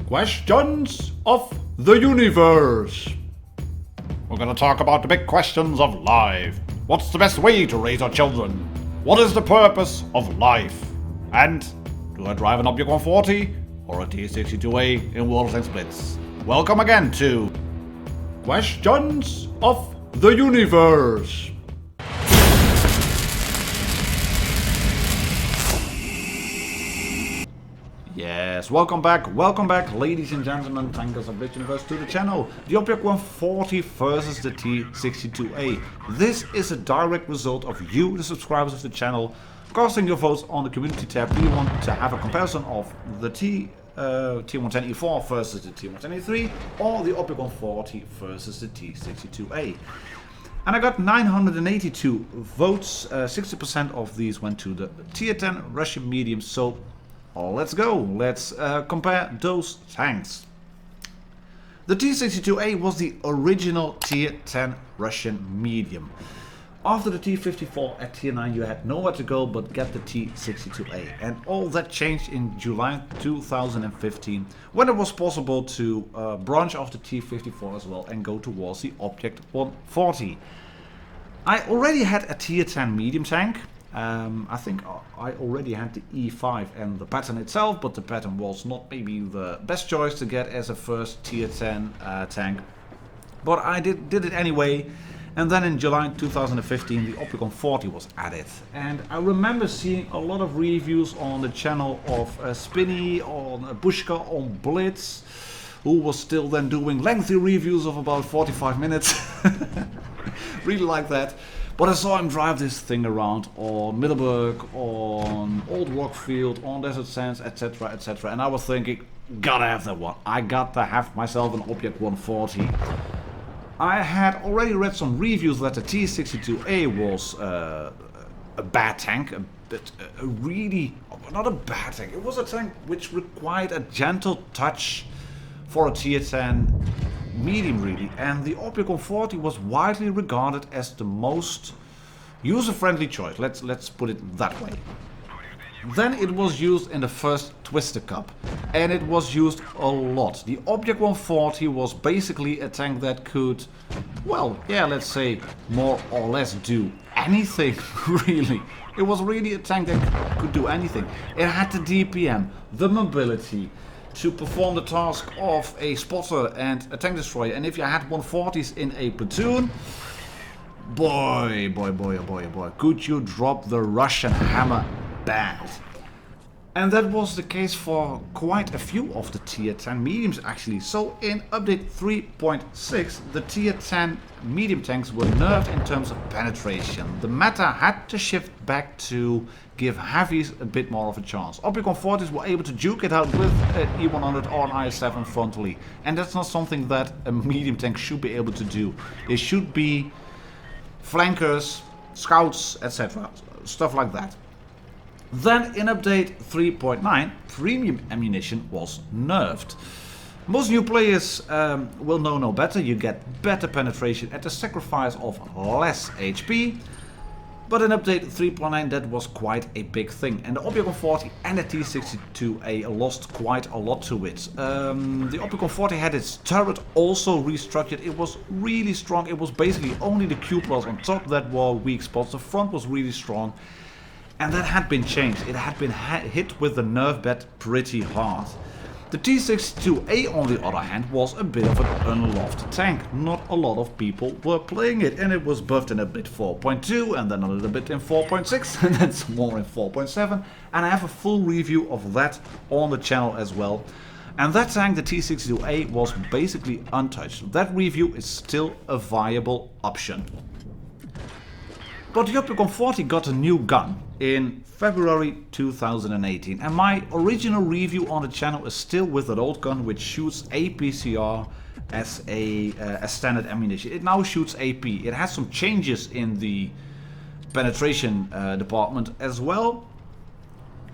Questions of the universe. We're gonna talk about the big questions of life. What's the best way to raise our children? What is the purpose of life? And do I drive an Object 140 or a T-62A in World of Tanks Blitz? Welcome again to Questions of the Universe. Yes, welcome back, ladies and gentlemen, tankers of Blitz Universe, to the channel. The Object 140 versus the T-62A. This is a direct result of you, the subscribers of the channel, casting your votes on the community tab. Do you want to have a comparison of the T110E4 versus the T110E3, or the Object 140 versus the T-62A? And I got 982 votes, 60% of these went to the Tier 10 Russian medium, so let's go, let's compare those tanks. The T-62A was the original Tier 10 Russian medium. After the T-54 at Tier 9 you had nowhere to go but get the T-62A, and all that changed in July 2015 when it was possible to branch off the T-54 as well and go towards the Object 140. I already had a Tier 10 medium tank. I think I already had the E5 and the pattern itself, but the pattern was not maybe the best choice to get as a first Tier 10 tank. But I did it anyway, and then in July 2015 the Object 140 was added. And I remember seeing a lot of reviews on the channel of Spinny, on Bushka, on Blitz, who was still then doing lengthy reviews of about 45 minutes. Really like that. But I saw him drive this thing around on Middleburg, on Old Rockfield, on Desert Sands, etc, etc. And I was thinking, gotta have that one. I got to have myself an Object 140. I had already read some reviews that the T-62A was a bad tank. Really, not a bad tank. It was a tank which required a gentle touch for a Tier 10 medium, really, and the Object 140 was widely regarded as the most user-friendly choice. Let's put it that way. Then it was used in the first Twister Cup, and it was used a lot. The Object 140 was basically a tank that could, well, yeah, let's say more or less do anything, really. It was really a tank that could do anything. It had the DPM, the mobility, to perform the task of a spotter and a tank destroyer. And if you had 140s in a platoon, boy, could you drop the Russian hammer bad. And that was the case for quite a few of the Tier 10 mediums actually. So in update 3.6 the Tier 10 medium tanks were nerfed in terms of penetration. The meta had to shift back to give heavies a bit more of a chance. Object 140s were able to juke it out with an E100 or an IS-7 frontally. And that's not something that a medium tank should be able to do. They should be flankers, scouts, etc. Stuff like that. Then in update 3.9, premium ammunition was nerfed. Most new players will know no better. You get better penetration at the sacrifice of less HP. But in update 3.9 that was quite a big thing. And the Object 140 and the T-62A lost quite a lot to it. The Object 140 had its turret also restructured. It was really strong. It was basically only the Q-plus on top that were weak spots. The front was really strong. And that had been changed. It had been hit with the nerf bat pretty hard. The T-62A on the other hand was a bit of an unloved tank. Not a lot of people were playing it, and it was buffed in update 4.2 and then a little bit in 4.6 and then some more in 4.7. And I have a full review of that on the channel as well. And that tank, the T-62A, was basically untouched. That review is still a viable option. But the Object 140 got a new gun in February 2018, and my original review on the channel is still with that old gun which shoots APCR as a standard ammunition. It now shoots AP. It has some changes in the penetration department as well,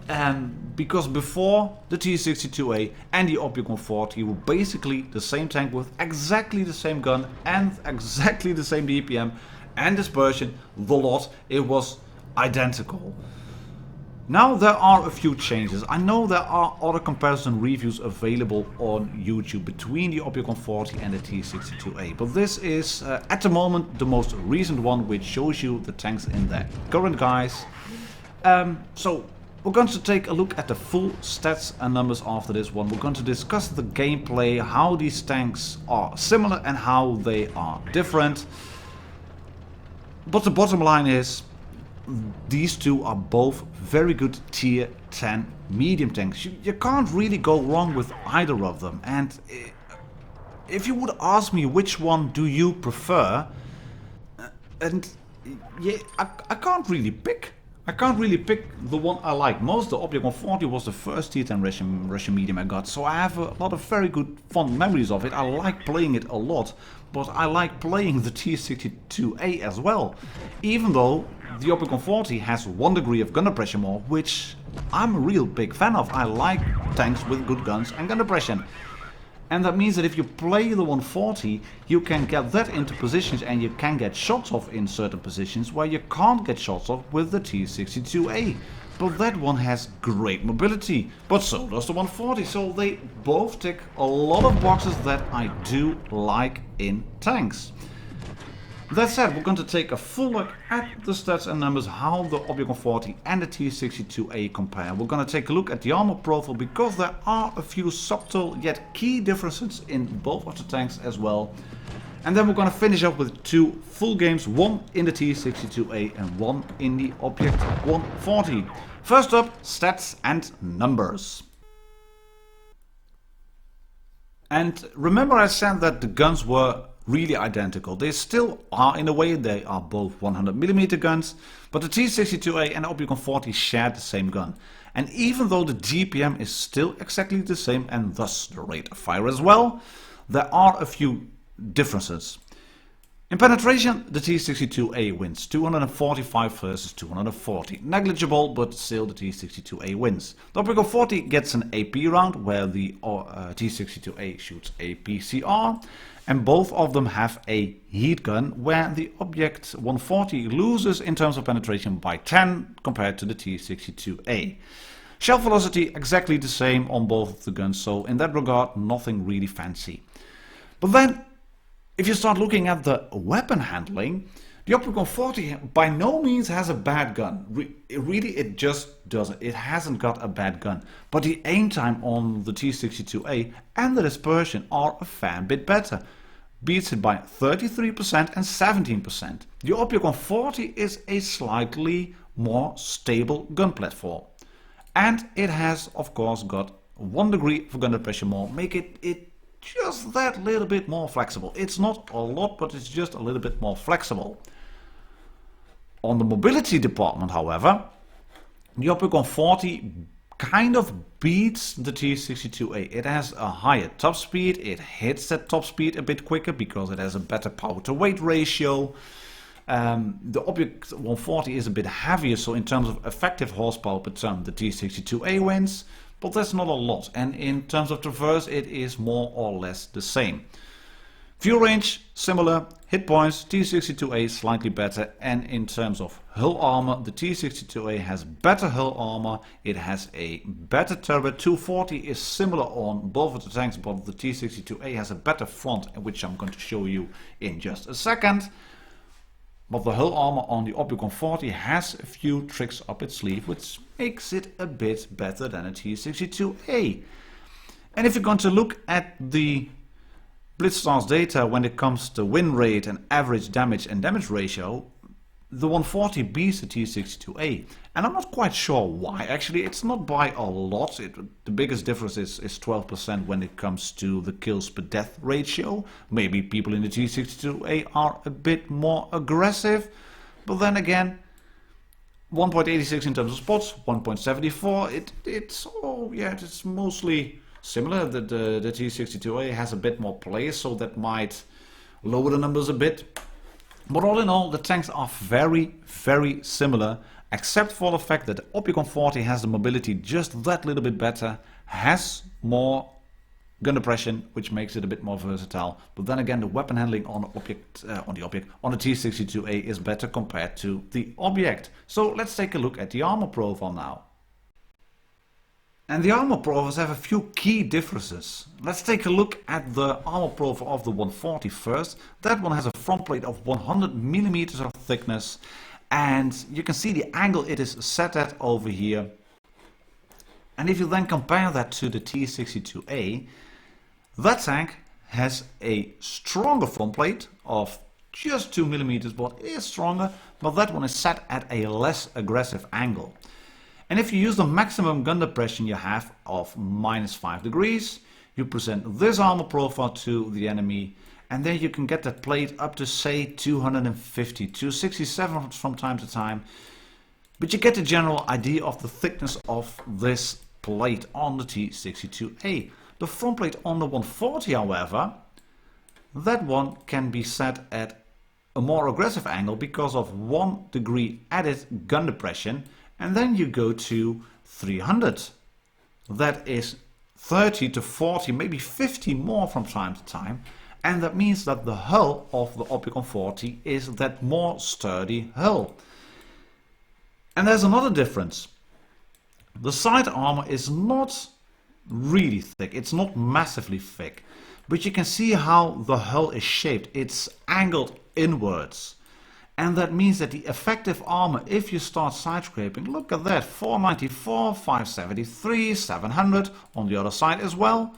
and because before the T-62A and the Object 140 were basically the same tank with exactly the same gun and exactly the same DPM and dispersion, the lot, it was identical. Now there are a few changes. I know there are other comparison reviews available on YouTube between the Object 140 and the T-62A, but this is at the moment the most recent one, which shows you the tanks in their current guise. So we're going to take a look at the full stats and numbers after this one. We're going to discuss the gameplay, how these tanks are similar and how they are different. But the bottom line is, these two are both very good tier 10 medium tanks. You can't really go wrong with either of them. And if you would ask me which one do you prefer, and yeah, I can't really pick. I can't really pick the one I like most. The Object 140 was the first tier 10 Russian medium I got, so I have a lot of very good fond memories of it. I like playing it a lot, but I like playing the T-62A as well. Even though the Object 140 has 1 degree of gun depression more, which I'm a real big fan of. I like tanks with good guns and gun depression. And that means that if you play the 140, you can get that into positions and you can get shots off in certain positions where you can't get shots off with the T-62A. But that one has great mobility, but so does the 140, so they both tick a lot of boxes that I do like in tanks. That said, we're going to take a full look at the stats and numbers, how the Object 140 and the T-62A compare. We're going to take a look at the armor profile, because there are a few subtle yet key differences in both of the tanks as well. And then we're going to finish up with 2 full games, one in the T-62A and one in the Object 140. First up, stats and numbers. And remember I said that the guns were really identical. They still are in a way. They are both 100mm guns, but the T-62A and the Object 140 share the same gun. And even though the GPM is still exactly the same and thus the rate of fire as well, there are a few differences. In penetration, the T-62A wins 245 versus 240. Negligible, but still the T-62A wins. The Object 140 gets an AP round, where the T-62A shoots a PCR, and both of them have a heat gun, where the Object 140 loses in terms of penetration by 10 compared to the T-62A. Shell velocity exactly the same on both of the guns, so in that regard nothing really fancy. But then, if you start looking at the weapon handling, the Object 140 by no means has a bad gun. Really, it just doesn't. It hasn't got a bad gun. But the aim time on the T-62A and the dispersion are a fair bit better. Beats it by 33% and 17%. The Object 140 is a slightly more stable gun platform. And it has, of course, got 1 degree of gun depression more, make it just that little bit more flexible. It's not a lot, but it's just a little bit more flexible. On the mobility department, however, the Object 140 kind of beats the T-62A. It has a higher top speed, it hits that top speed a bit quicker because it has a better power to weight ratio. The Object 140 is a bit heavier, so in terms of effective horsepower per ton, the T-62A wins. But that's not a lot, and in terms of traverse it is more or less the same. Fuel range similar, hit points T-62A slightly better, and in terms of hull armor the T-62A has better hull armor, it has a better turret. 240 is similar on both of the tanks, but the T-62A has a better front, which I'm going to show you in just a second. But the hull armor on the Object 140 has a few tricks up its sleeve, which makes it a bit better than a T-62A. And if you're going to look at the BlitzStars data when it comes to win rate and average damage and damage ratio, the 140 beats the T-62A. And I'm not quite sure why. Actually, it's not by a lot. The biggest difference is 12% when it comes to the kills per death ratio. Maybe people in the T-62A are a bit more aggressive. But then again, 1.86 in terms of spots, 1.74. It's mostly similar. The T-62A has a bit more players, so that might lower the numbers a bit. But all in all, the tanks are very, very similar, except for the fact that the Object 140 has the mobility just that little bit better, has more gun depression, which makes it a bit more versatile. But then again, the weapon handling on the T-62A is better compared to the Object. So let's take a look at the armor profile now. And the armor profiles have a few key differences. Let's take a look at the armor profile of the 140 first. That one has a front plate of 100 millimeters of thickness, and you can see the angle it is set at over here. And if you then compare that to the T-62A, that tank has a stronger front plate of just 2 millimeters, but it is stronger, but that one is set at a less aggressive angle. And if you use the maximum gun depression you have of -5 degrees, you present this armor profile to the enemy, and then you can get that plate up to say 250, 267 from time to time. But you get the general idea of the thickness of this plate on the T-62A. The front plate on the 140, however, that one can be set at a more aggressive angle because of 1 degree added gun depression, and then you go to 300. That is 30 to 40, maybe 50 more from time to time, and that means that the hull of the Opticon 40 is that more sturdy hull. And there's another difference. The side armor is not really thick, it's not massively thick, but you can see how the hull is shaped. It's angled inwards, and that means that the effective armor, if you start side scraping, look at that, 494, 573, 700 on the other side as well.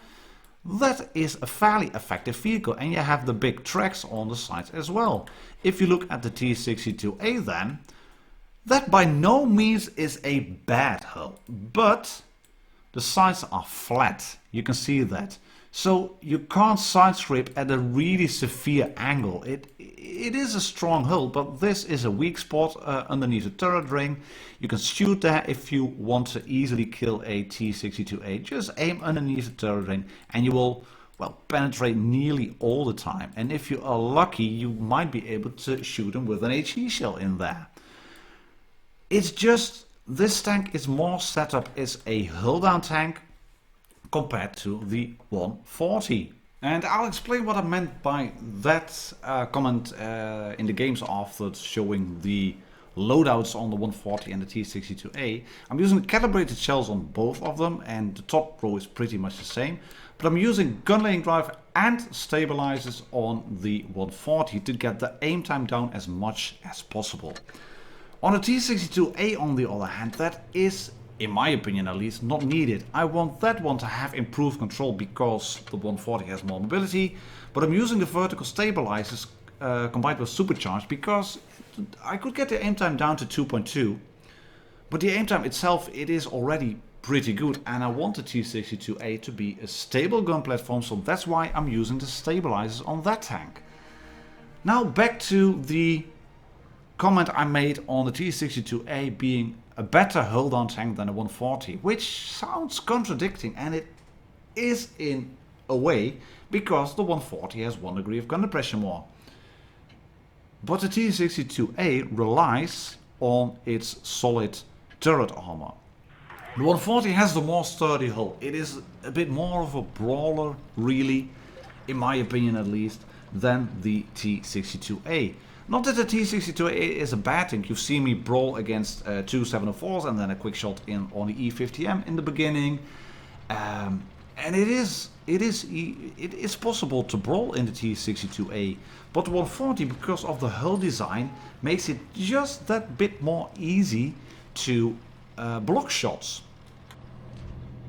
That is a fairly effective vehicle, and you have the big tracks on the sides as well. If you look at the T-62A then, that by no means is a bad hull, but the sides are flat, you can see that. So you can't side scrape at a really severe angle. It is a strong hull, but this is a weak spot underneath the turret ring. You can shoot there if you want to easily kill a T-62A. Just aim underneath the turret ring and you will, well, penetrate nearly all the time. And if you are lucky, you might be able to shoot them with an HE shell in there. It's just, this tank is more set up as a hull down tank compared to the 140. And I'll explain what I meant by that comment in the games after showing the loadouts on the 140 and the T-62A. I'm using calibrated shells on both of them, and the top row is pretty much the same, but I'm using gun laying drive and stabilizers on the 140 to get the aim time down as much as possible. On the T-62A, on the other hand, that is, in my opinion at least, not needed. I want that one to have improved control because the 140 has more mobility, but I'm using the vertical stabilizers combined with supercharged because I could get the aim time down to 2.2, but the aim time itself, it is already pretty good, and I want the T-62A to be a stable gun platform, so that's why I'm using the stabilizers on that tank. Now back to the comment I made on the T-62A being a better hull down tank than the 140, which sounds contradicting, and it is in a way, because the 140 has 1 degree of gun depression more. But the T-62A relies on its solid turret armor. The 140 has the more sturdy hull. It is a bit more of a brawler, really, in my opinion at least, than the T-62A. Not that the T-62A is a bad thing. You've seen me brawl against 2 704s and then a quick shot in on the E50M in the beginning. And it is possible to brawl in the T-62A. But the 140, because of the hull design, makes it just that bit more easy to block shots.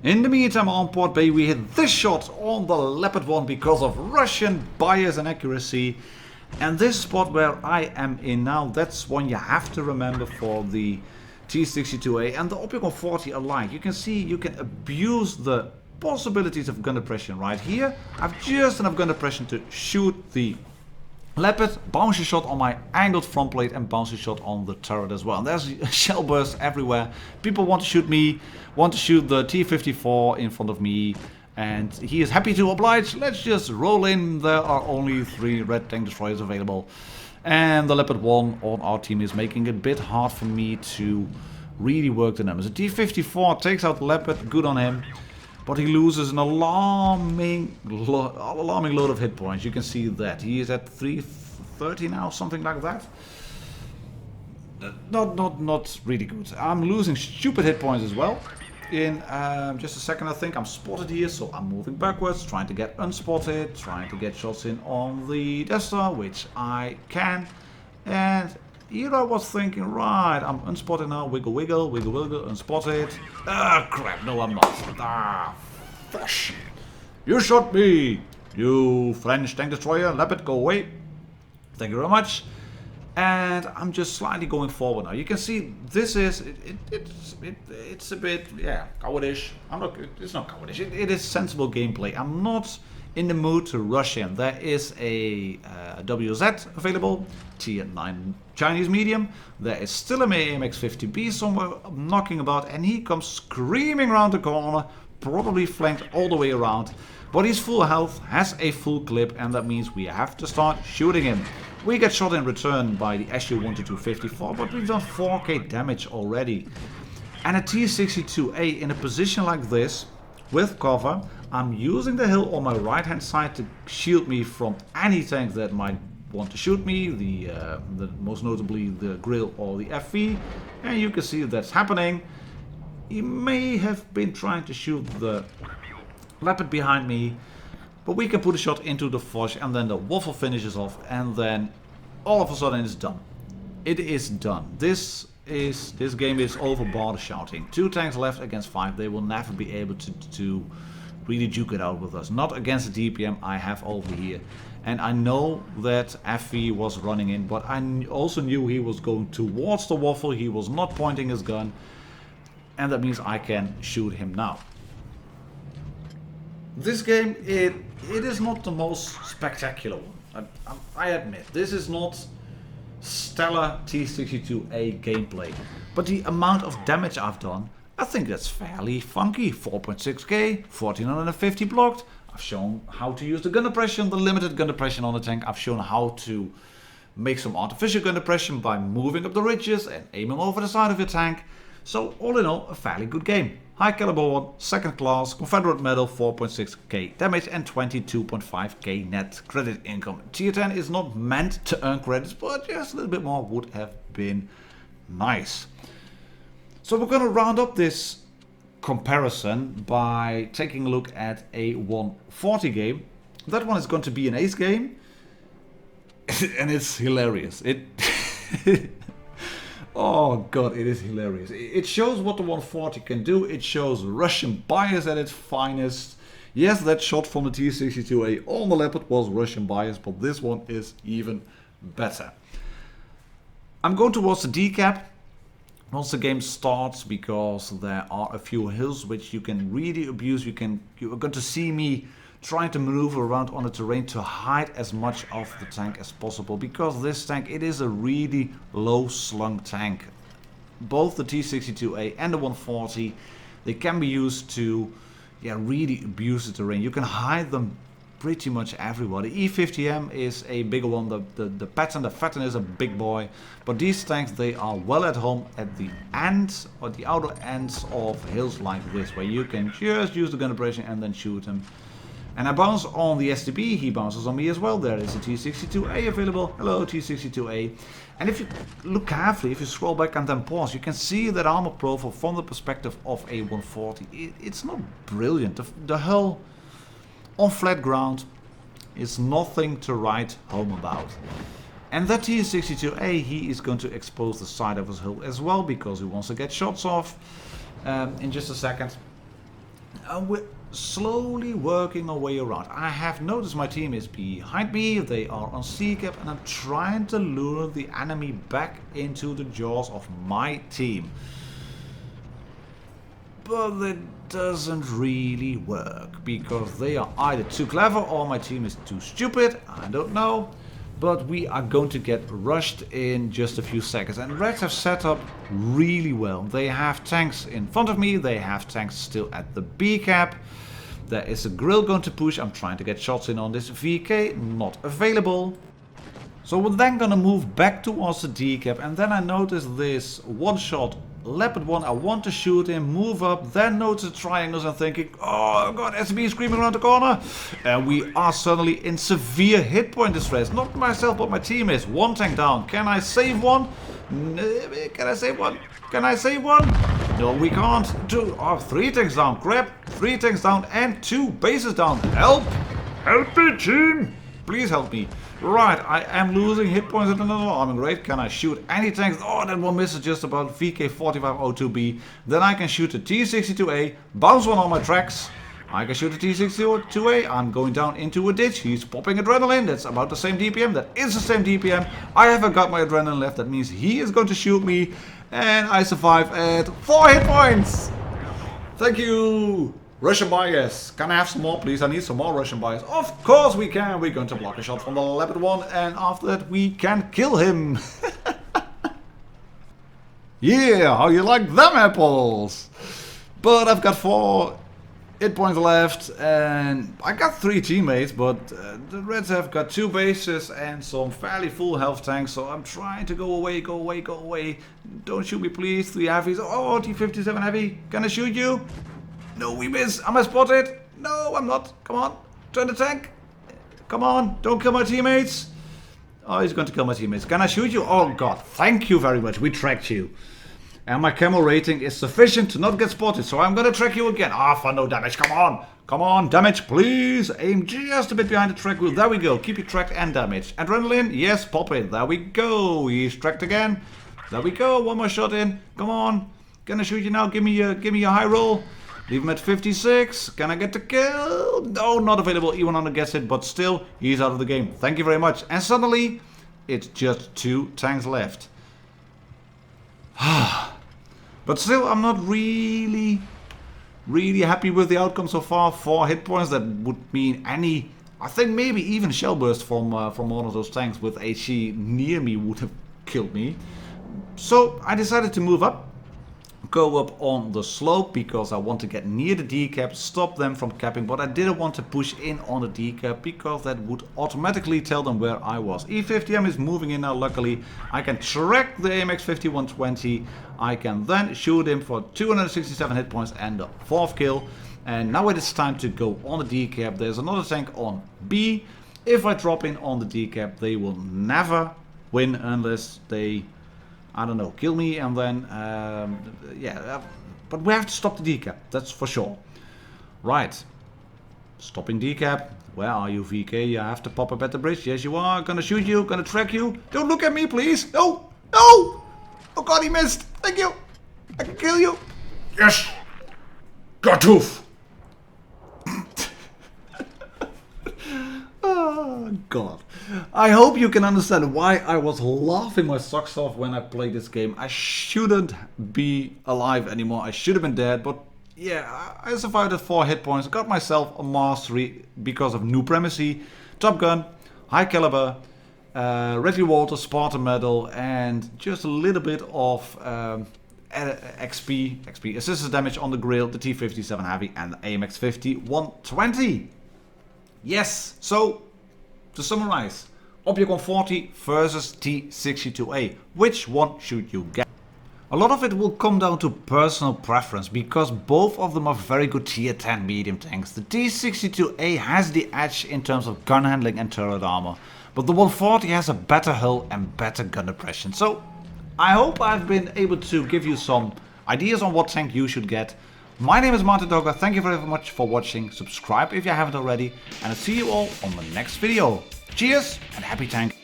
In the meantime, on Port Bay, we hit this shot on the Leopard 1 because of Russian bias and accuracy. And this spot where I am in now, that's one you have to remember for the T-62A and the Opticon 40 alike. You can see you can abuse the possibilities of gun depression right here. I've just enough gun depression to shoot the Leopard, bouncy shot on my angled front plate and bouncy shot on the turret as well. And there's shell bursts everywhere. People want to shoot me, want to shoot the T-54 in front of me. And he is happy to oblige. Let's just roll in. There are only 3 red tank destroyers available. And the Leopard 1 on our team is making it a bit hard for me to really work the numbers. The T-54 takes out the Leopard, good on him. But he loses an alarming load of hit points. You can see that. He is at 330 now, something like that. Not really good. I'm losing stupid hit points as well. in just a second. I think I'm spotted here, so I'm moving backwards, trying to get unspotted, trying to get shots in on the Death Star, which I can. And here I was thinking, right, I'm unspotted now, wiggle, wiggle, wiggle, wiggle, unspotted. Ah, crap, no I'm not. Ah, fush. You shot me, you French tank destroyer, Leopard, go away. Thank you very much. And I'm just slightly going forward now. You can see this is, it's a bit, yeah, cowardish. It's not cowardish, it is sensible gameplay. I'm not in the mood to rush in. There is a WZ available, tier 9 Chinese medium. There is still an AMX-50B somewhere knocking about, and he comes screaming around the corner, probably flanked all the way around. But he's full health, has a full clip, and that means we have to start shooting him. We get shot in return by the SU-122-54, but we've done 4k damage already. And a T-62A in a position like this, with cover, I'm using the hill on my right hand side to shield me from any tank that might want to shoot me, the most notably the Grill or the FV, and you can see that's happening. He may have been trying to shoot the Leopard behind me, but we can put a shot into the Foch and then the waffle finishes off, and then all of a sudden it's done. It is done. This game is over bar the shouting. 2 tanks left against 5. They will never be able to really duke it out with us. Not against the DPM I have over here. And I know that FV was running in, but I also knew he was going towards the waffle. He was not pointing his gun, and that means I can shoot him now. This game, it is not the most spectacular one. I admit, this is not stellar T-62A gameplay. But the amount of damage I've done, I think that's fairly funky. 4.6k, 1450 blocked. I've shown how to use the gun depression, the limited gun depression on the tank. I've shown how to make some artificial gun depression by moving up the ridges and aiming over the side of your tank. So all in all, a fairly good game. High caliber one, second class, Confederate medal, 4.6k damage and 22.5k net credit income. Tier 10 is not meant to earn credits, but just a little bit more would have been nice. So we're going to round up this comparison by taking a look at a 140 game. That one is going to be an ace game, and it's hilarious. Oh god, it is hilarious. It shows what the 140 can do. It shows Russian bias at its finest. Yes, that shot from the T-62A on the Leopard was Russian bias, but this one is even better. I'm going towards the decap once the game starts, because there are a few hills which you can really abuse. You are going to see me trying to maneuver around on the terrain to hide as much of the tank as possible, because this tank, it is a really low slung tank. Both the T-62A and the 140, they can be used to really abuse the terrain. You can hide them pretty much everywhere. The E50M is a bigger one, the Patton is a big boy, but these tanks, they are well at home at the ends or the outer ends of hills like this, where you can just use the gun depression and then shoot them. And I bounce on the STB, he bounces on me as well. There is a T-62A available. Hello, T-62A. And if you look carefully, if you scroll back and then pause, you can see that armor profile from the perspective of a 140. It's not brilliant. The hull on flat ground is nothing to write home about. And that T-62A, he is going to expose the side of his hull as well, because he wants to get shots off in just a second. We're slowly working our way around. I have noticed my team is behind me. They are on C-cap, and I'm trying to lure the enemy back into the jaws of my team. But it doesn't really work, because they are either too clever or my team is too stupid. I don't know. But we are going to get rushed in just a few seconds. And Reds have set up really well. They have tanks in front of me. They have tanks still at the B-cap. There is a Grill going to push. I'm trying to get shots in on this VK. Not available. So we're then going to move back towards the D-cap. And then I notice this one-shot Leopard one. I want to shoot him, move up, then notice the triangles and thinking, oh god, SB is screaming around the corner. And we are suddenly in severe hit point distress. Not myself, but my team is. One tank down. Can I save one? Can I save one? Can I save one? No, we can't. 3 tanks down. Crap. 3 tanks down and 2 bases down. Help! Help me, team! Please help me. Right, I am losing hit points at another arming rate. Can I shoot any tanks? Oh, that one misses just about. VK4502B. Then I can shoot the T-62A. Bounce one on my tracks. I can shoot the T-62A. I'm going down into a ditch. He's popping adrenaline. That's about the same DPM. That is the same DPM. I haven't got my adrenaline left. That means he is going to shoot me. And I survive at 4 hit points. Thank you. Russian bias. Can I have some more, please? I need some more Russian bias. Of course we can. We're going to block a shot from the Leopard 1. And after that, we can kill him. Yeah, how you like them apples? But I've got 4 hit points left. And I got 3 teammates. But the Reds have got 2 bases and some fairly full health tanks. So I'm trying to go away, go away, go away. Don't shoot me, please. 3 heavies. Oh, T-57 heavy. Can I shoot you? No, we miss. Am I spotted? No, I'm not. Come on. Turn the tank. Come on. Don't kill my teammates. Oh, he's going to kill my teammates. Can I shoot you? Oh, God. Thank you very much. We tracked you. And my camo rating is sufficient to not get spotted. So I'm going to track you again. Ah, for no damage. Come on. Come on. Damage, please. Aim just a bit behind the track wheel. There we go. Keep you tracked and damage. Adrenaline. Yes, pop it. There we go. He's tracked again. There we go. One more shot in. Come on. Can I shoot you now? Give me a high roll. Leave him at 56. Can I get the kill? No, not available. E100 gets it, but still, he's out of the game. Thank you very much. And suddenly, it's just 2 tanks left. But still, I'm not really happy with the outcome so far. 4 hit points, that would mean any... I think maybe even shell burst from one of those tanks with HE near me would have killed me. So, I decided to move up. Go up on the slope because I want to get near the decap, stop them from capping, but I didn't want to push in on the decap because that would automatically tell them where I was. E50M is moving in now, luckily. I can track the AMX 5120. I can then shoot him for 267 hit points and the 4th kill. And now it is time to go on the decap. There's another tank on B. If I drop in on the decap, they will never win unless they... I don't know, kill me and then, yeah, but we have to stop the decap, that's for sure. Right, stopping decap, where are you, VK? You have to pop up at the bridge, yes you are, gonna shoot you, gonna track you. Don't look at me, please, no, no! Oh God, he missed, thank you, I can kill you. Yes, got tooth. Oh God. I hope you can understand why I was laughing my socks off when I played this game. I shouldn't be alive anymore. I should have been dead. But yeah, I survived at 4 hit points. Got myself a mastery because of new premises, Top Gun, high caliber, Ridley Walter, Spartan medal, and just a little bit of XP assisted damage on the grill, the T-57 heavy, and the AMX 5120. Yes, so to summarize, Object 140 versus T-62A. Which one should you get? A lot of it will come down to personal preference because both of them are very good tier 10 medium tanks. The T-62A has the edge in terms of gun handling and turret armor, but the 140 has a better hull and better gun depression. So I hope I've been able to give you some ideas on what tank you should get. My name is martindogger, thank you very much for watching, subscribe if you haven't already, and I'll see you all on the next video. Cheers and happy tank!